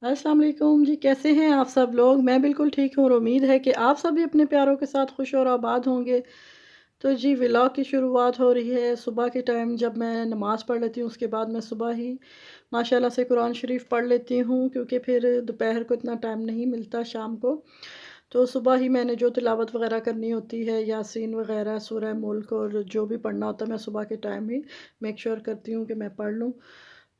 अस्सलाम वालेकुम जी, कैसे हैं आप सब लोग? मैं बिल्कुल ठीक हूँ और उम्मीद है कि आप सब भी अपने प्यारों के साथ खुश और आबाद होंगे। तो जी व्लॉग की शुरुआत हो रही है सुबह के टाइम जब मैं नमाज़ पढ़ लेती हूँ, उसके बाद मैं सुबह ही माशाल्लाह से कुरान शरीफ पढ़ लेती हूँ क्योंकि फिर दोपहर को इतना टाइम नहीं मिलता शाम को। तो सुबह ही मैंने जो तिलावत वग़ैरह करनी होती है, यासीन वग़ैरह, सूरह मुल्क और जो भी पढ़ना होता है, मैं सुबह के टाइम ही मेक श्योर करती हूँ कि मैं पढ़ लूँ।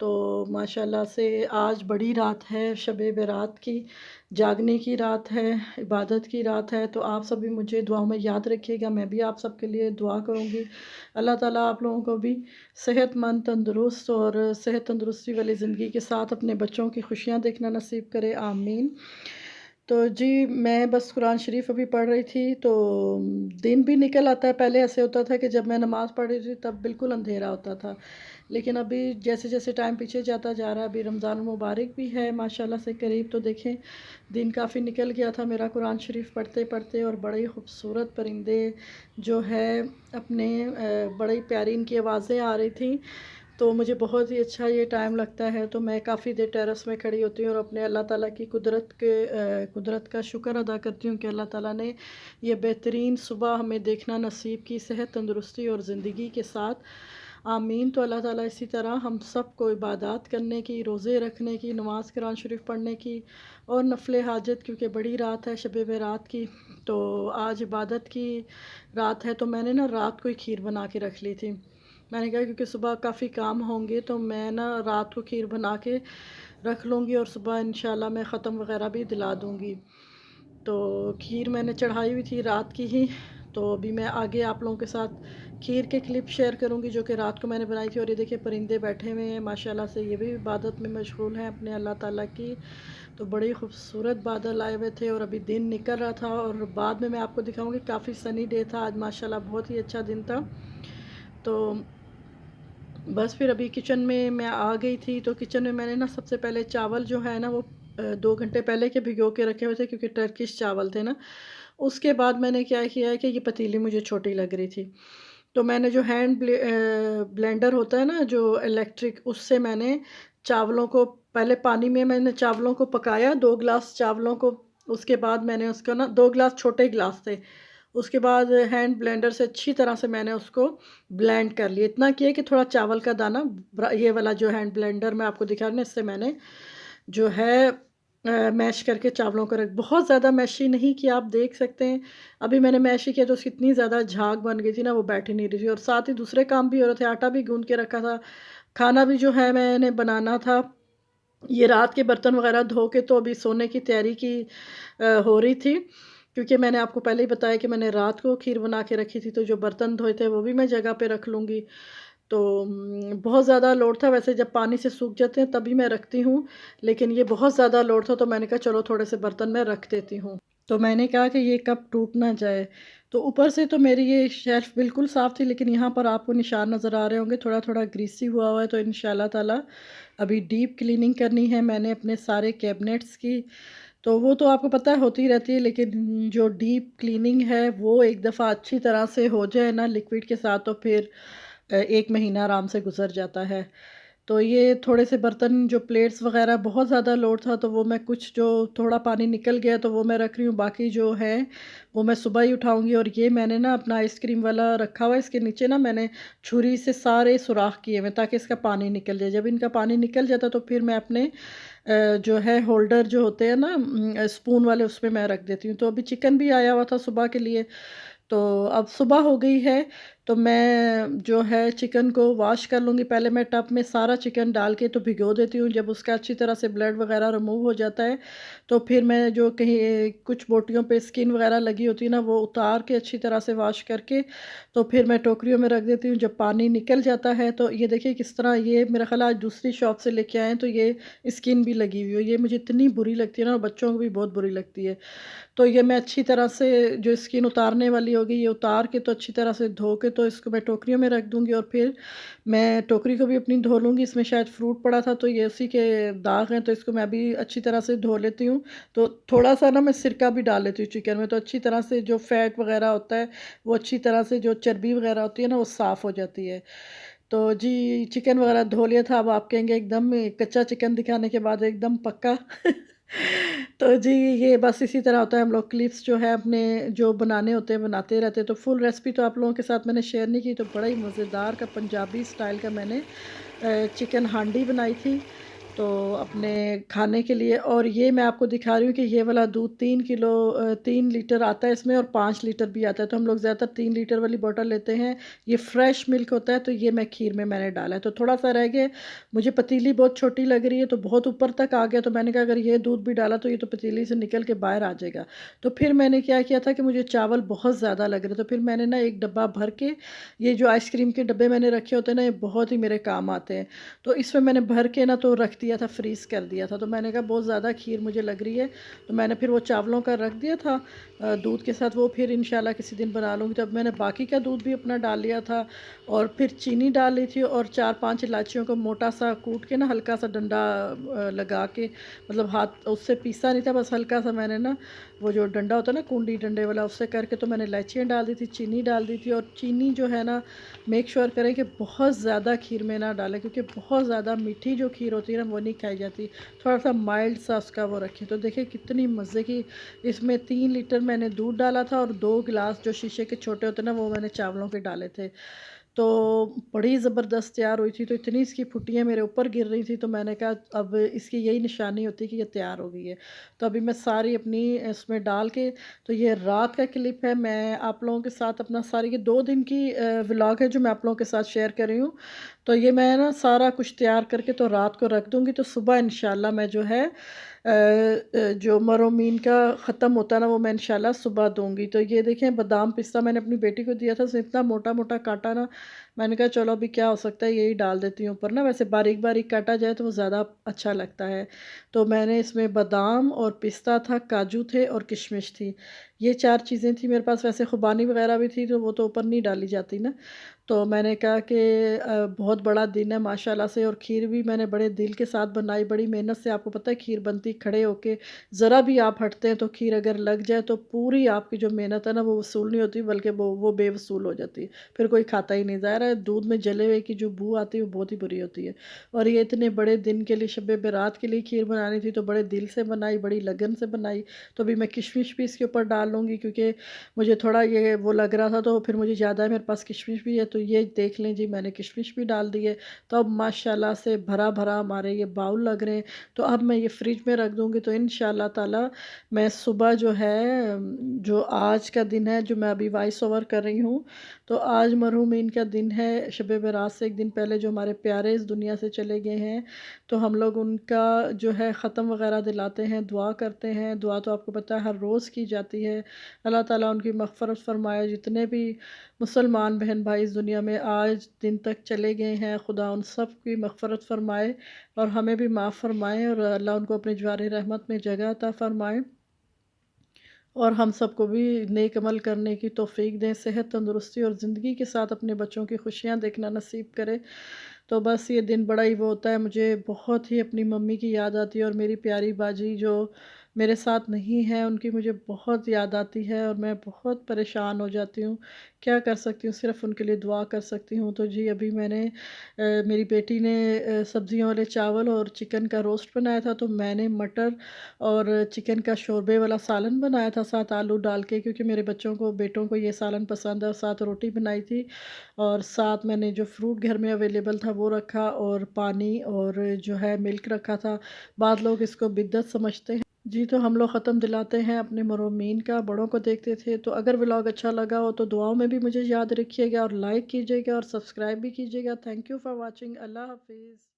तो माशाल्लाह से आज बड़ी रात है, शब बारात की, जागने की रात है, इबादत की रात है, तो आप सभी मुझे दुआओं में याद रखिएगा, मैं भी आप सबके लिए दुआ करूँगी। अल्लाह ताला आप लोगों को भी सेहतमंद, तंदुरुस्त और सेहत तंदुरुस्ती वाली ज़िंदगी के साथ अपने बच्चों की खुशियाँ देखना नसीब करे, आमीन। तो जी, मैं बस कुरान शरीफ अभी पढ़ रही थी, तो दिन भी निकल आता है। पहले ऐसे होता था कि जब मैं नमाज़ पढ़ रही थी, तब बिल्कुल अंधेरा होता था। लेकिन अभी जैसे-जैसे टाइम पीछे जाता जा रहा है, अभी रमज़ान मुबारक भी है माशाल्लाह से करीब, तो देखें दिन काफ़ी निकल गया था मेरा कुरान शरीफ पढ़ते-पढ़ते और बड़े ही खूबसूरत परिंदे जो है अपने बड़ी प्यारी इनकी आवाज़ें आ रही थी। तो मुझे बहुत ही अच्छा ये टाइम लगता है, तो मैं काफ़ी देर टेरेस में खड़ी होती हूँ और अपने अल्लाह ताला की कुदरत का शुक्र अदा करती हूँ कि अल्लाह ताला ने ये बेहतरीन सुबह हमें देखना नसीब की, सेहत, तंदुरुस्ती और ज़िंदगी के साथ। आमीन। तो अल्लाह ताला इसी तरह हम सबको इबादत करने की, रोज़े रखने की, नमाज़ कुरान शरीफ पढ़ने की और नफ़िल हाजत, क्योंकि बड़ी रात है शब बारात की, तो आज इबादत की रात है, तो मैंने ना रात को ही खीर बना के रख ली थी। मैंने कहा क्योंकि सुबह काफ़ी काम होंगे, तो मैं ना रात को खीर बना के रख लूँगी और सुबह इंशाल्लाह मैं ख़त्म वग़ैरह भी दिला दूँगी। तो खीर मैंने चढ़ाई हुई थी रात की ही, तो अभी मैं आगे आप लोगों के साथ खीर के क्लिप शेयर करूँगी जो कि रात को मैंने बनाई थी। और ये देखिए परिंदे बैठे हुए हैं माशाल्लाह से, ये भी इबादत में मशगूल हैं अपने अल्लाह ताला की। तो बड़ी खूबसूरत बादल आए हुए थे और अभी दिन निकल रहा था और बाद में मैं आपको दिखाऊँगी, काफ़ी सनी डे था आज माशाल्लाह, बहुत ही अच्छा दिन था। तो बस फिर अभी किचन में मैं आ गई थी, तो किचन में मैंने ना सबसे पहले चावल जो है ना वो 2 घंटे पहले के भिगो के रखे हुए थे क्योंकि टर्किश चावल थे ना। उसके बाद मैंने क्या किया है कि ये पतीली मुझे छोटी लग रही थी। तो मैंने जो ब्लेंडर होता है ना जो इलेक्ट्रिक, उससे मैंने चावलों को पहले पानी में मैंने चावलों को पकाया, 2 ग्लास चावलों को, उसके बाद मैंने उसका ना 2 ग्लास छोटे ग्लास थे। उसके बाद हैंड ब्लेंडर से अच्छी तरह से मैंने उसको ब्लेंड कर लिया। इतना किया कि थोड़ा चावल का दाना ये वाला जो हैंड ब्लेंडर मैं आपको दिखा रही हूँ ना, इससे मैंने जो है मैश करके चावलों को रख, बहुत ज़्यादा मैशी नहीं किया, आप देख सकते हैं। अभी मैंने मैश ही किया तो उसकी इतनी ज़्यादा झाग बन गई थी ना, वो बैठ ही नहीं रही थी और साथ ही दूसरे काम भी हो रहे थे, आटा भी गूँध के रखा था, खाना भी जो है मैंने बनाना था। ये रात के बर्तन वगैरह धो के तो अभी सोने की तैयारी की हो रही थी, क्योंकि मैंने आपको पहले ही बताया कि मैंने रात को खीर बना के रखी थी, तो जो बर्तन धोए थे वो भी मैं जगह पे रख लूँगी। तो बहुत ज़्यादा लोड था, वैसे जब पानी से सूख जाते हैं तभी मैं रखती हूँ, लेकिन ये बहुत ज़्यादा लोड था तो मैंने कहा चलो थोड़े से बर्तन मैं रख देती हूँ। तो मैंने कहा कि ये कप टूट ना जाए। तो ऊपर से तो मेरी ये शेल्फ़ बिल्कुल साफ़ थी, लेकिन यहाँ पर आपको निशान नज़र आ रहे होंगे, थोड़ा-थोड़ा ग्रीसी हुआ हुआ है, तो इंशाअल्लाह ताला अभी डीप क्लीनिंग करनी है मैंने अपने सारे कैबिनेट्स की। तो वो तो आपको पता है होती रहती है, लेकिन जो डीप क्लीनिंग है वो एक दफ़ा अच्छी तरह से हो जाए ना लिक्विड के साथ, तो फिर 1 महीना आराम से गुज़र जाता है। तो ये थोड़े से बर्तन जो प्लेट्स वग़ैरह बहुत ज़्यादा लोड था, तो वो मैं कुछ जो थोड़ा पानी निकल गया तो वो मैं रख रही हूँ, बाकी जो है वो मैं सुबह ही उठाऊँगी। और ये मैंने ना अपना आइसक्रीम वाला रखा हुआ है, इसके नीचे ना मैंने छुरी से सारे सुराख किए हुए हैं ताकि इसका पानी निकल जाए। जब इनका पानी निकल जाता तो फिर मैं अपने जो है होल्डर जो होते हैं ना स्पून वाले, उसमें मैं रख देती हूँ। तो अभी चिकन भी आया हुआ था सुबह के लिए, तो अब सुबह हो गई है, तो मैं जो है चिकन को वॉश कर लूँगी। पहले मैं टब में सारा चिकन डाल के तो भिगो देती हूँ, जब उसका अच्छी तरह से ब्लड वगैरह रिमूव हो जाता है, तो फिर मैं जो कहीं कुछ बोटियों पे स्किन वगैरह लगी होती है ना, वो उतार के अच्छी तरह से वॉश करके तो फिर मैं टोकरियों में रख देती हूँ। जब पानी निकल जाता है तो ये देखिए किस तरह, ये मेरा ख़्याल आज दूसरी शॉप से लेके आए हैं, तो ये स्किन भी लगी हुई है। ये मुझे इतनी बुरी लगती है ना, और बच्चों को भी बहुत बुरी लगती है। तो ये मैं अच्छी तरह से जो स्किन उतारने वाली होगी, ये उतार के तो अच्छी तरह से धो के तो इसको मैं टोकरियों में रख दूँगी, और फिर मैं टोकरी को भी अपनी धो लूँगी। इसमें शायद फ्रूट पड़ा था तो ये उसी के दाग हैं, तो इसको मैं भी अच्छी तरह से धो लेती हूँ। तो थोड़ा-सा ना मैं सिरका भी डाल लेती हूँ चिकन में, तो अच्छी तरह से जो फैट वग़ैरह होता है, वो अच्छी तरह से जो चर्बी वग़ैरह होती है ना, वो साफ़ हो जाती है। तो जी, चिकन वगैरह धो लिया था, अब आप कहेंगे एकदम कच्चा चिकन दिखाने के बाद एकदम पक्का। तो जी, ये बस इसी तरह होता है, हम लोग क्लिप्स जो है अपने जो बनाने होते हैं, बनाते रहते हैं। तो फुल रेसिपी तो आप लोगों के साथ मैंने शेयर नहीं की, तो बड़ा ही मज़ेदार का पंजाबी स्टाइल का मैंने चिकन हांडी बनाई थी, तो अपने खाने के लिए। और ये मैं आपको दिखा रही हूँ कि ये वाला दूध 3 लीटर आता है इसमें और 5 लीटर भी आता है। तो हम लोग ज़्यादातर 3 लीटर वाली बॉटल लेते हैं। ये फ्रेश मिल्क होता है, तो ये मैं खीर में मैंने डाला है। तो थोड़ा-सा रह गया, मुझे पतीली बहुत छोटी लग रही है, तो बहुत ऊपर तक आ गया, तो मैंने कहा अगर ये दूध भी डाला तो ये तो पतीली से निकल के बाहर आ जाएगा। तो फिर मैंने क्या किया था कि मुझे चावल बहुत ज़्यादा लग रहे, तो फिर मैंने ना एक डब्बा भर के, ये जो आइसक्रीम के डब्बे मैंने रखे होते हैं ना, ये बहुत ही मेरे काम आते हैं। तो इसमें मैंने भर के ना तो रख दिया था, फ्रीज़ कर दिया था। तो मैंने कहा बहुत ज़्यादा खीर मुझे लग रही है, तो मैंने फिर वो चावलों का रख दिया था दूध के साथ, वो फिर इंशाल्लाह किसी दिन बना लूँगी। तब मैंने बाकी का दूध भी अपना डाल लिया था और फिर चीनी डाल ली थी और 4-5 इलायचियों को मोटा-सा कूट के ना, हल्का-सा डंडा लगा के, मतलब हाथ उससे पीसा नहीं था, बस हल्का-सा मैंने ना वो जो डंडा होता है ना कूंडी डंडे वाला, उससे करके तो मैंने इलायचियाँ डाल दी थी, चीनी डाल दी थी। और चीनी जो है ना, मेक श्योर करें कि बहुत ज़्यादा खीर में ना डालें, क्योंकि बहुत ज़्यादा मीठी जो खीर होती है ना, वो नहीं खाई जाती। थोड़ा-सा माइल्ड सा उसका वो रखें। तो देखिए कितनी मज़े की, इसमें 3 लीटर मैंने दूध डाला था और 2 गिलास जो शीशे के छोटे होते हैं ना, वो मैंने चावलों के डाले थे। तो बड़ी ज़बरदस्त तैयार हुई थी, तो इतनी इसकी फुटियाँ मेरे ऊपर गिर रही थी, तो मैंने कहा अब इसकी यही निशानी होती है कि ये तैयार हो गई है। तो अभी मैं सारी अपनी इसमें डाल के, तो ये रात का क्लिप है, मैं आप लोगों के साथ अपना सारी ये 2 दिन की व्लॉग है जो मैं आप लोगों के साथ शेयर कर रही हूँ। तो ये मैं ना सारा कुछ तैयार करके तो रात को रख दूँगी, तो सुबह इंशाल्लाह मैं जो है जो मरोमीन का ख़त्म होता है ना, वो मैं इंशाल्लाह सुबह दूँगी। तो ये देखें बादाम पिस्ता मैंने अपनी बेटी को दिया था, उसने इतना मोटा-मोटा काटा ना, मैंने कहा चलो अभी क्या हो सकता है, यही डाल देती हूँ ऊपर ना, वैसे बारीक-बारीक काटा जाए तो वो ज़्यादा अच्छा लगता है। तो मैंने इसमें बादाम और पिस्ता था, काजू थे और किशमिश थी। ये 4 चीज़ें थी मेरे पास, वैसे खुबानी वग़ैरह भी थी, तो वो तो ऊपर नहीं डाली जाती ना। तो मैंने कहा कि बहुत बड़ा दिन है माशाल्लाह से, और खीर भी मैंने बड़े दिल के साथ बनाई, बड़ी मेहनत से। आपको पता है खीर बनती खड़े होके, ज़रा भी आप हटते हैं तो खीर अगर लग जाए तो पूरी आपकी जो मेहनत है ना, वो वसूल नहीं होती, बल्कि वो बेवसूल हो जाती है। फिर कोई खाता ही नहीं। ज़ाहिर है दूध में जले हुए की जो बू आती है वो बहुत ही बुरी होती है। और ये इतने बड़े दिन के लिए, शब बारात के लिए खीर बनानी थी, तो बड़े दिल से बनाई, बड़ी लगन से बनाई। तो अभी मैं किशमिश भी इसके ऊपर डाल लूँगी, क्योंकि मुझे थोड़ा ये वो लग रहा था, तो फिर मुझे याद आया मेरे पास किशमिश भी है, तो ये देख लें जी, मैंने किशमिश भी डाल दी है। तो अब माशाल्लाह से भरा-भरा हमारे ये बाउल लग रहे हैं। तो अब मैं ये फ्रिज में रख दूँगी, तो इंशाल्लाह ताला मैं सुबह जो है जो आज का दिन है, जो मैं अभी वॉइस ओवर कर रही हूँ, तो आज मरहूमीन का दिन है। शब बारात से एक दिन पहले जो हमारे प्यारे इस दुनिया से चले गए हैं, तो हम लोग उनका जो है ख़त्म वग़ैरह दिलाते हैं, दुआ करते हैं। दुआ तो आपको पता है हर रोज़ की जाती है। अल्लाह ताला उनकी मग़फ़िरत फ़रमाए। जितने भी मुसलमान बहन भाई इस दुनिया में आज दिन तक चले गए हैं, खुदा उन सब की मग़फ़िरत फ़रमाए और हमें भी माफ़ फ़रमाए, और अल्लाह उनको अपने जवार रहमत में जगह अता फ़रमाए, और हम सबको भी नेक अमल करने की तौफ़ीक दें, सेहत, तंदुरुस्ती और ज़िंदगी के साथ अपने बच्चों की खुशियाँ देखना नसीब करे। तो बस ये दिन बड़ा ही वो होता है, मुझे बहुत ही अपनी मम्मी की याद आती है, और मेरी प्यारी बाजी जो मेरे साथ नहीं है, उनकी मुझे बहुत याद आती है, और मैं बहुत परेशान हो जाती हूँ। क्या कर सकती हूँ, सिर्फ़ उनके लिए दुआ कर सकती हूँ। तो जी अभी मैंने मेरी बेटी ने सब्ज़ियों वाले चावल और चिकन का रोस्ट बनाया था, तो मैंने मटर और चिकन का शोरबे वाला सालन बनाया था, साथ आलू डाल के, क्योंकि मेरे बच्चों को, बेटों को ये सालन पसंद है, और साथ रोटी बनाई थी, और साथ मैंने जो फ्रूट घर में अवेलेबल था वो रखा, और पानी और जो है मिल्क रखा था। बाद लोग इसको बिद्दत समझते हैं। जी, तो हम लोग ख़त्म दिलाते हैं अपने मरोमीन का, बड़ों को देखते थे। तो अगर व्लॉग अच्छा लगा हो तो दुआओं में भी मुझे याद रखिएगा, और लाइक कीजिएगा और सब्सक्राइब भी कीजिएगा। Thank you for watching. अल्लाह हाफ़िज़।